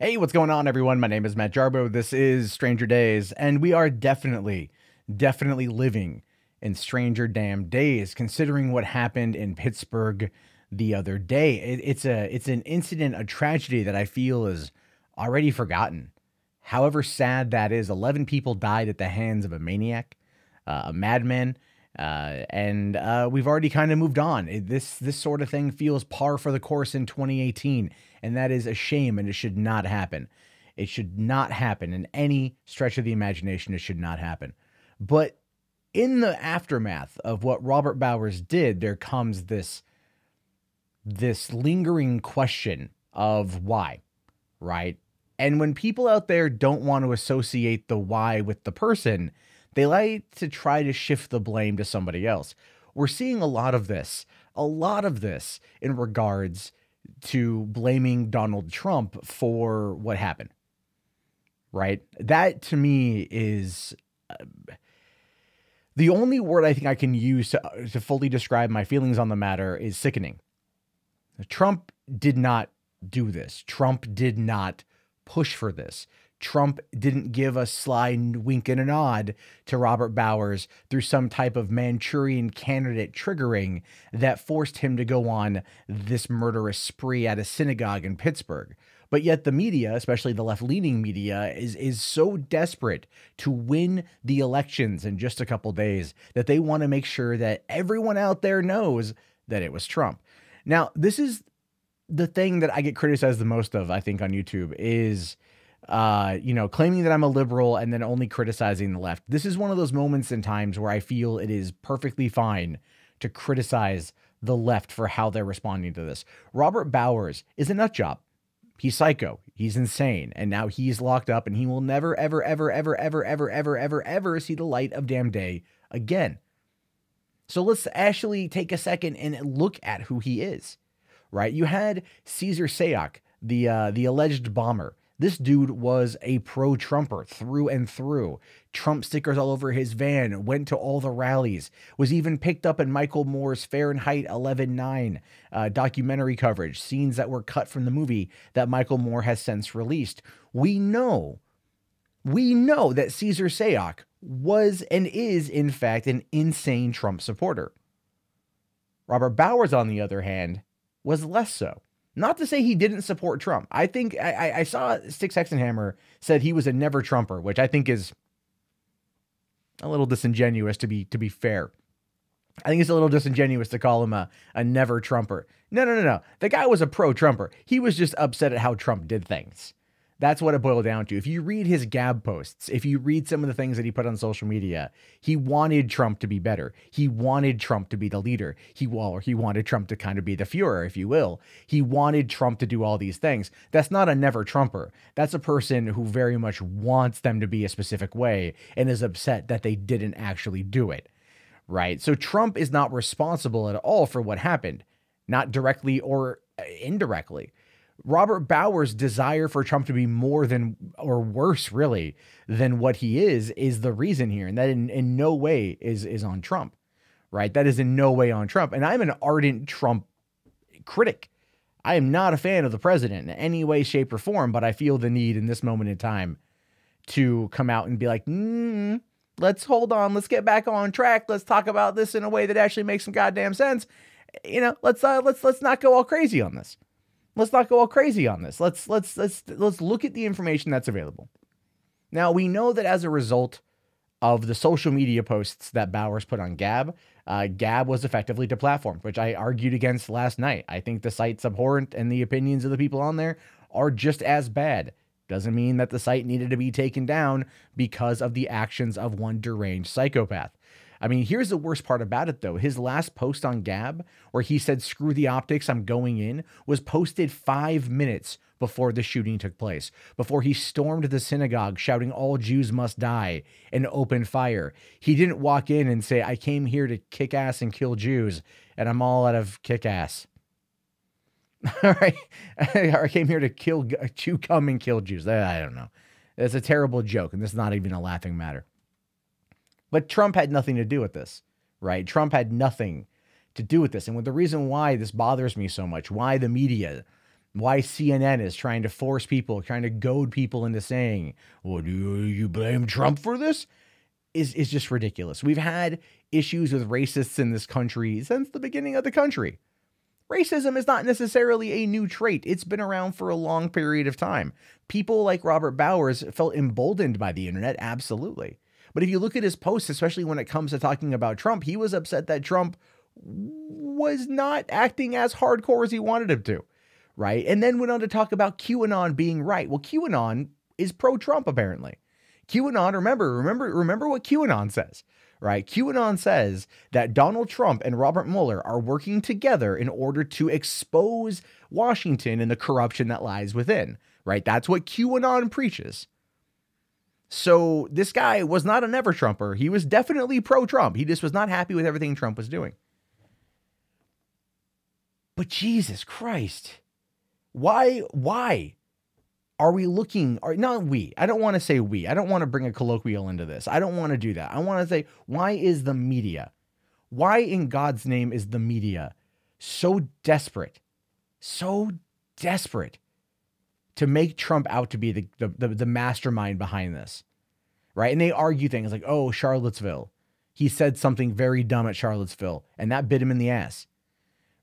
Hey, what's going on, everyone? My name is Matt Jarbo. This is Stranger Days, and we are definitely living in stranger damn days, considering what happened in Pittsburgh the other day. It's an incident, a tragedy that I feel is already forgotten. However sad that is, 11 people died at the hands of a maniac, a madman, and we've already kind of moved on. This sort of thing feels par for the course in 2018, and that is a shame, and it should not happen. It should not happen in any stretch of the imagination. It should not happen. But in the aftermath of what Robert Bowers did, there comes this lingering question of why, right? And when people out there don't want to associate the why with the person, they like to try to shift the blame to somebody else. We're seeing a lot of this in regards to blaming Donald Trump for what happened, right? That to me is the only word I think I can use to fully describe my feelings on the matter is sickening. Trump did not do this. Trump did not push for this. Trump didn't give a sly wink and a nod to Robert Bowers through some type of Manchurian candidate triggering that forced him to go on this murderous spree at a synagogue in Pittsburgh. But yet the media, especially the left-leaning media, is so desperate to win the elections in just a couple days that they want to make sure that everyone out there knows that it was Trump. Now, this is the thing that I get criticized the most of, I think, on YouTube is claiming that I'm a liberal and then only criticizing the left. This is one of those moments in times where I feel it is perfectly fine to criticize the left for how they're responding to this. Robert Bowers is a nut job. He's psycho. He's insane. And now he's locked up and he will never, ever, ever, ever, ever, ever, ever, ever, ever see the light of damn day again. So let's actually take a second and look at who he is, right? You had Caesar Sayoc, the alleged bomber. This dude was a pro-Trumper through and through. Trump stickers all over his van, went to all the rallies, was even picked up in Michael Moore's Fahrenheit 11/9 documentary coverage, scenes that were cut from the movie that Michael Moore has since released. We know that Caesar Sayoc was and is, in fact, an insane Trump supporter. Robert Bowers, on the other hand, was less so. Not to say he didn't support Trump. I think I saw Sticks Hexenhammer said he was a never Trumper, which I think is a little disingenuous to be fair. I think it's a little disingenuous to call him a never Trumper. No. The guy was a pro-Trumper. He was just upset at how Trump did things. That's what it boiled down to. If you read his Gab posts, if you read some of the things that he put on social media, he wanted Trump to be better. He wanted Trump to be the leader. He wanted Trump to kind of be the Führer, if you will. He wanted Trump to do all these things. That's not a never Trumper. That's a person who very much wants them to be a specific way and is upset that they didn't actually do it, right? So Trump is not responsible at all for what happened, not directly or indirectly. Robert Bowers' desire for Trump to be more than, or worse really, than what he is the reason here. And that in no way is on Trump, right? That is in no way on Trump. And I'm an ardent Trump critic. I am not a fan of the president in any way, shape, or form, but I feel the need in this moment in time to come out and be like, let's hold on. Let's get back on track. Let's talk about this in a way that actually makes some goddamn sense. Let's not go all crazy on this. Let's not go all crazy on this. Let's look at the information that's available. Now, we know that as a result of the social media posts that Bowers put on Gab, Gab was effectively deplatformed, which I argued against last night. I think the site's abhorrent and the opinions of the people on there are just as bad. Doesn't mean that the site needed to be taken down because of the actions of one deranged psychopath. I mean, here's the worst part about it, though. His last post on Gab, where he said, "Screw the optics, I'm going in," was posted 5 minutes before the shooting took place, before he stormed the synagogue shouting, "All Jews must die," and opened fire. He didn't walk in and say, "I came here to kick ass and kill Jews, and I'm all out of kick ass." All right. I came here to chew cum and kill Jews. I don't know. It's a terrible joke, and this is not even a laughing matter. But Trump had nothing to do with this, right? Trump had nothing to do with this. And with the reason why this bothers me so much, why the media Why CNN is trying to force people, trying to goad people into saying, well, do you blame Trump for this? Is just ridiculous. We've had issues with racists in this country since the beginning of the country. Racism is not necessarily a new trait. It's been around for a long period of time. People like Robert Bowers felt emboldened by the internet, absolutely. But if you look at his posts, especially when it comes to talking about Trump, he was upset that Trump was not acting as hardcore as he wanted him to, right? And then went on to talk about QAnon being right. Well, QAnon is pro-Trump, apparently. QAnon, remember what QAnon says, right? QAnon says that Donald Trump and Robert Mueller are working together in order to expose Washington and the corruption that lies within, right? That's what QAnon preaches. So this guy was not a never Trumper. He was definitely pro-Trump. He just was not happy with everything Trump was doing. But Jesus Christ, why are we looking, or not we, I don't want to say we, I don't want to bring a colloquial into this. I don't want to do that. I want to say, why is the media, why in God's name is the media so desperate to make Trump out to be the mastermind behind this, right? And they argue things like, oh, Charlottesville, he said something very dumb at Charlottesville, and that bit him in the ass,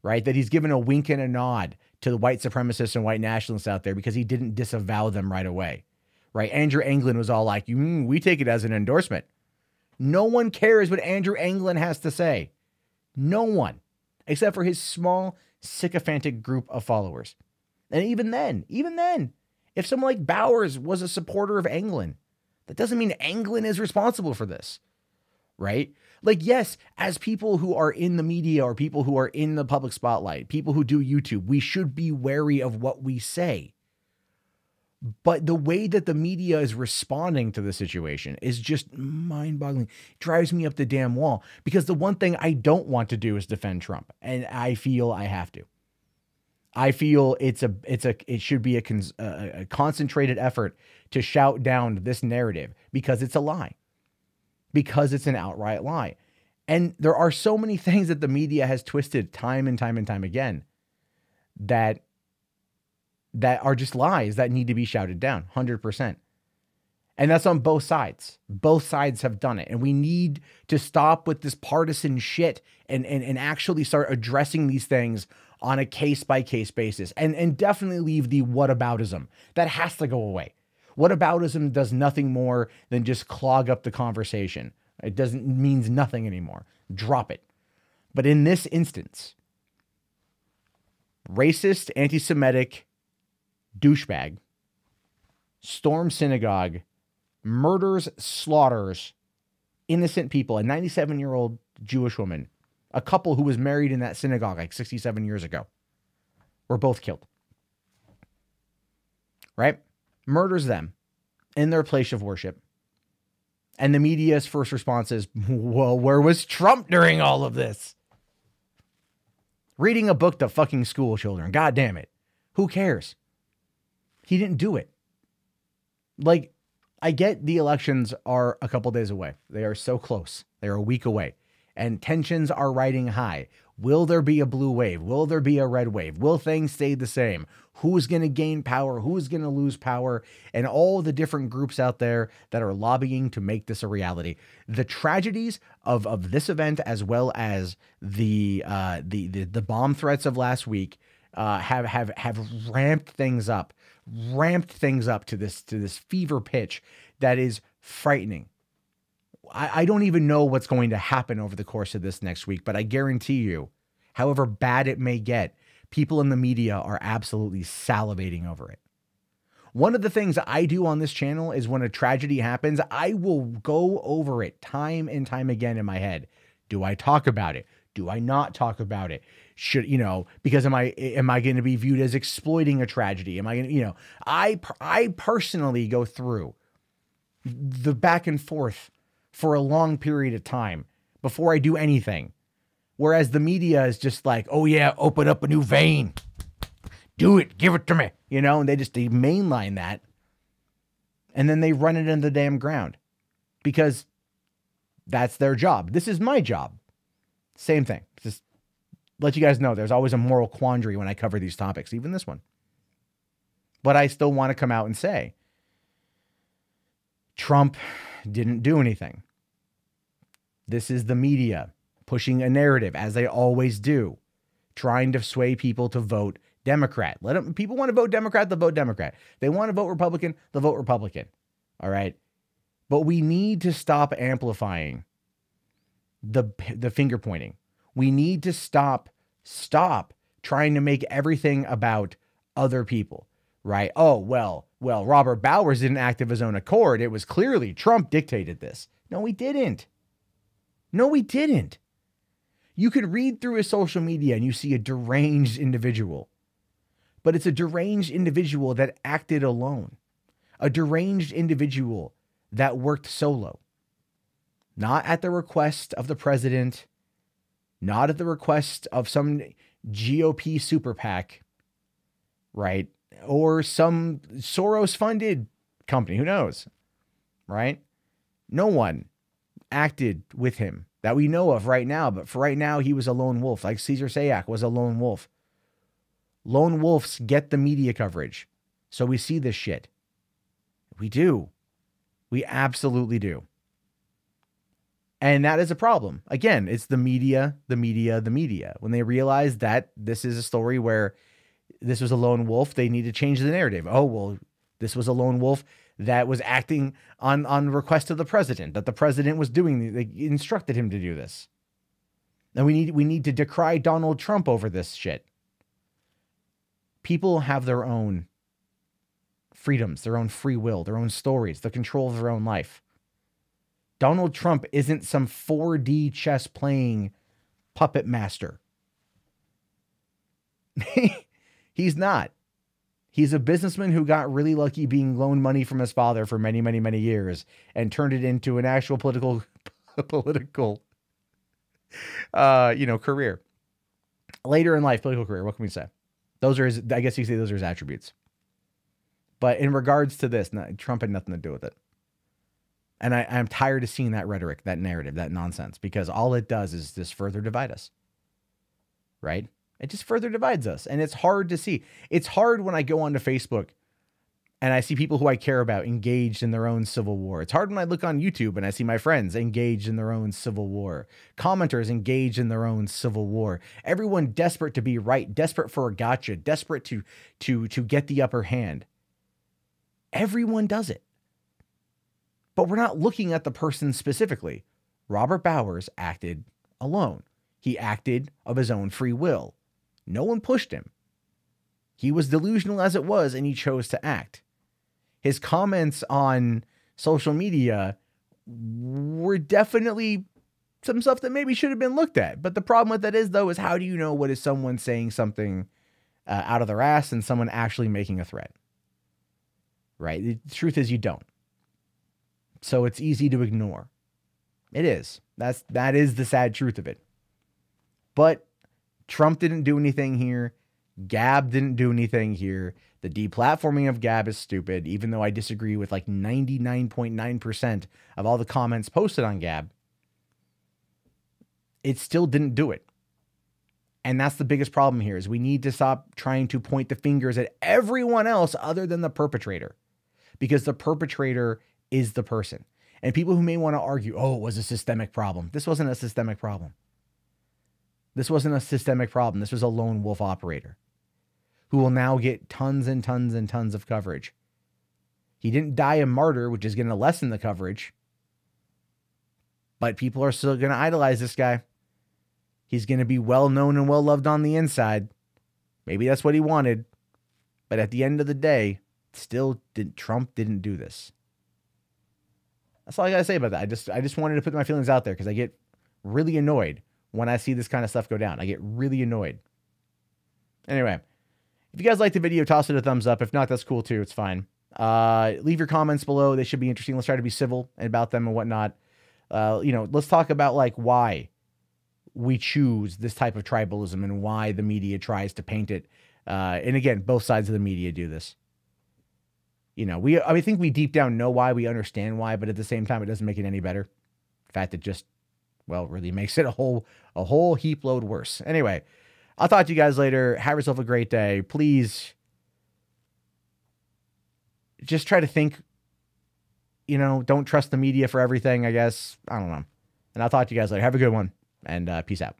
right? That he's given a wink and a nod to the white supremacists and white nationalists out there because he didn't disavow them right away, right? Andrew Anglin was all like, we take it as an endorsement. No one cares what Andrew Anglin has to say. No one, except for his small, sycophantic group of followers. And even then, if someone like Bowers was a supporter of Anglin, that doesn't mean Anglin is responsible for this, right? Like, yes, as people who are in the media or people who are in the public spotlight, people who do YouTube, we should be wary of what we say. But the way that the media is responding to the situation is just mind-boggling. It drives me up the damn wall, because the one thing I don't want to do is defend Trump, and I feel I have to. I feel it should be a concentrated effort to shout down this narrative, because it's a lie, because it's an outright lie. And there are so many things that the media has twisted time and time and time again that are just lies that need to be shouted down 100%. And that's on both sides. Both sides have done it. And we need to stop with this partisan shit and actually start addressing these things on a case-by-case basis, and definitely leave the whataboutism. That has to go away. Whataboutism does nothing more than just clog up the conversation. It means nothing anymore. Drop it. But in this instance, racist, anti-Semitic douchebag storms synagogue, murders, slaughters innocent people, a 97-year-old Jewish woman, a couple who was married in that synagogue like 67 years ago, were both killed. Right? Murders them in their place of worship. And the media's first response is, well, where was Trump during all of this? Reading a book to fucking school children. God damn it. Who cares? He didn't do it. Like, I get the elections are a couple days away. They are so close. They're a week away. And tensions are riding high. Will there be a blue wave? Will there be a red wave? Will things stay the same? Who's going to gain power? Who's going to lose power? And all the different groups out there that are lobbying to make this a reality. The tragedies of this event, as well as the bomb threats of last week, have ramped things up to this fever pitch that is frightening. I don't even know what's going to happen over the course of this next week, but I guarantee you, however bad it may get, people in the media are absolutely salivating over it. One of the things I do on this channel is when a tragedy happens, I will go over it time and time again in my head. Do I talk about it? Do I not talk about it? Should, because am I going to be viewed as exploiting a tragedy? Am I going to, I personally go through the back and forth for a long period of time before I do anything. Whereas the media is just like, oh yeah, open up a new vein. Do it. Give it to me. And they mainline that. And then they run it into the damn ground because that's their job. This is my job. Same thing. Just let you guys know there's always a moral quandary when I cover these topics, even this one. But I still want to come out and say, Trump didn't do anything. This is the media pushing a narrative, as they always do, trying to sway people to vote Democrat. People want to vote Democrat, they'll vote Democrat. They want to vote Republican, they'll vote Republican. All right. But we need to stop amplifying the finger pointing. We need to stop trying to make everything about other people, right? Oh, well, Robert Bowers didn't act of his own accord. It was clearly Trump dictated this. No, he didn't. No, he didn't. You could read through his social media and you see a deranged individual, but it's a deranged individual that acted alone, a deranged individual that worked solo, not at the request of the president, not at the request of some GOP super PAC, right? Or some Soros-funded company, who knows, right? No one acted with him that we know of right now, but for right now, he was a lone wolf, like Caesar Sayak was a lone wolf. Lone wolves get the media coverage, so we see this shit. We do. We absolutely do. And that is a problem. Again, it's the media. When they realize that this is a story where this was a lone wolf, they need to change the narrative. Oh, well, this was a lone wolf that was acting on request of the president, that the president was doing, they instructed him to do this. And we need to decry Donald Trump over this shit. People have their own freedoms, their own free will, their own stories, the control of their own life. Donald Trump isn't some 4D chess playing puppet master. He's not. He's a businessman who got really lucky being loaned money from his father for many, many, many years and turned it into an actual political career. Later in life, political career. What can we say? Those are his, I guess you could say those are his attributes. But in regards to this, Trump had nothing to do with it. And I'm tired of seeing that rhetoric, that narrative, that nonsense, because all it does is just further divide us. Right? It just further divides us. And it's hard to see. It's hard when I go onto Facebook and I see people who I care about engaged in their own civil war. It's hard when I look on YouTube and I see my friends engaged in their own civil war. Commenters engaged in their own civil war. Everyone desperate to be right, desperate for a gotcha, desperate to get the upper hand. Everyone does it. But we're not looking at the person specifically. Robert Bowers acted alone. He acted of his own free will. No one pushed him. He was delusional as it was, and he chose to act. His comments on social media were definitely some stuff that maybe should have been looked at. But the problem with that is, though, is how do you know what is someone saying something out of their ass and someone actually making a threat? Right? The truth is you don't. So it's easy to ignore. It is. That is the sad truth of it. But Trump didn't do anything here. Gab didn't do anything here. The deplatforming of Gab is stupid, even though I disagree with like 99.9% of all the comments posted on Gab. It still didn't do it. And that's the biggest problem here, is we need to stop trying to point the fingers at everyone else other than the perpetrator, because the perpetrator is the person. And people who may want to argue, oh, it was a systemic problem. This wasn't a systemic problem. This wasn't a systemic problem. This was a lone wolf operator who will now get tons and tons and tons of coverage. He didn't die a martyr, which is going to lessen the coverage. But people are still going to idolize this guy. He's going to be well known and well loved on the inside. Maybe that's what he wanted. But at the end of the day, Trump didn't do this. That's all I got to say about that. I just wanted to put my feelings out there because I get really annoyed when I see this kind of stuff go down. I get really annoyed. Anyway, if you guys liked the video, toss it a thumbs up. If not, that's cool too. It's fine. Leave your comments below. They should be interesting. Let's try to be civil about them and whatnot. Let's talk about like why we choose this type of tribalism and why the media tries to paint it. And again, both sides of the media do this. I think we deep down know why, we understand why, but at the same time, it doesn't make it any better. In fact, it just, really makes it a whole heap load worse. Anyway, I'll talk to you guys later. Have yourself a great day. Please just try to think, don't trust the media for everything, I guess. I don't know. And I'll talk to you guys later. Have a good one, and peace out.